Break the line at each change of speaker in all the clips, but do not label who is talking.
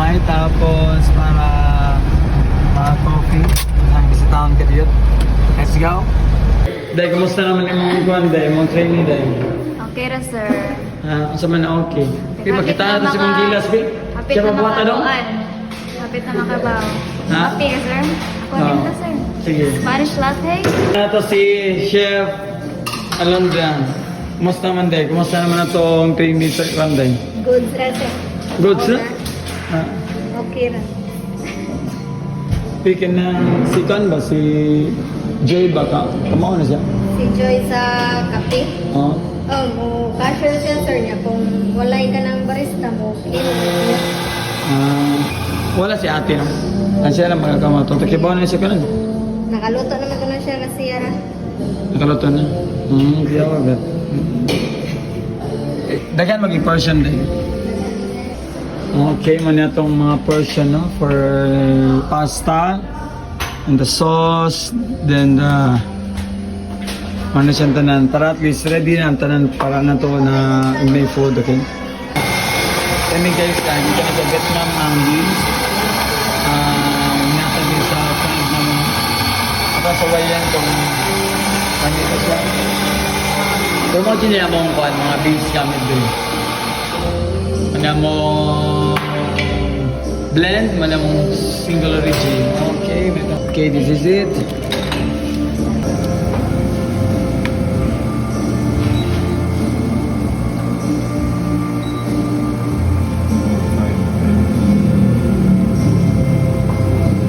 gamay tapos para coffee. Ang bisitahan ka dito. Let's go. Day, kumusta naman yung kuhan, Day? Yung training, Day?
Okay ra, sir.
Asa man na okay. Okay, makita natin si Mang Gilas, Bi.
Hapit
Siya
na
mabuhat ano?
makabuan. Hapit na makabaw.
Ha?
Happy ka, sir? Ako
Oo.
din na, sir.
Sige.
Spanish latte?
Ito si Chef Alondra. Kumusta naman, Day? Kumusta naman na itong training sa kuhan, Day?
Good, sir.
Good, sir?
Okay ra.
Speaking ng si Kan ba? Si Joy ba ka? Kumaon na siya?
Si Joy sa kape.
Oo.
Cashier siya, sir niya. Kung walay ka ng barista mo,
Wala si ate no? Ang siya lang magkakamato. Takibaw na siya ka nun.
nakaluto naman ko na siya kasi yara.
Nakaluto na. Di ako agad. Dagan maging person din. Okay, man itong mga portion, no? For pasta, and the sauce, then the ano siyang tanan. Para at least ready na ang tanan para na to na may food, okay? Kami guys, dito na sa Vietnam ang beans. Nasa din sa friend naman. At sa wayan kung nandito siya. Kung mo niya mong kuhan, mga beans gamit din. Mana mo blend, mana mo single origin. Okay, this is it.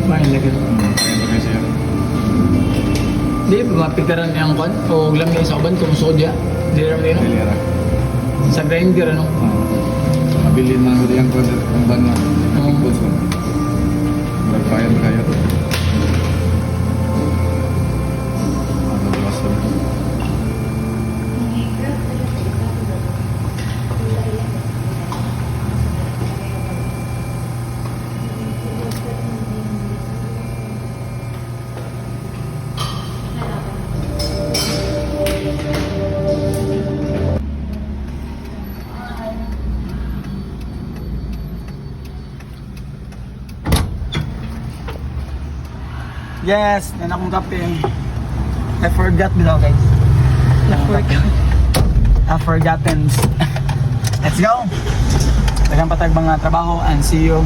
Fine, lagi. Di ba mapitaran niyang kon? O lang niya sa kaban kung sodya? Di rin nila?
Hilera.
Sa grinder, ano?
Mabilin man ko diyang kung ban na. Ikot so. Magbayan kayo. Ano ba sa?
Yes, yan akong kape. I forgot below guys. I forgotten. Let's go. Dagang patag mga trabaho and see you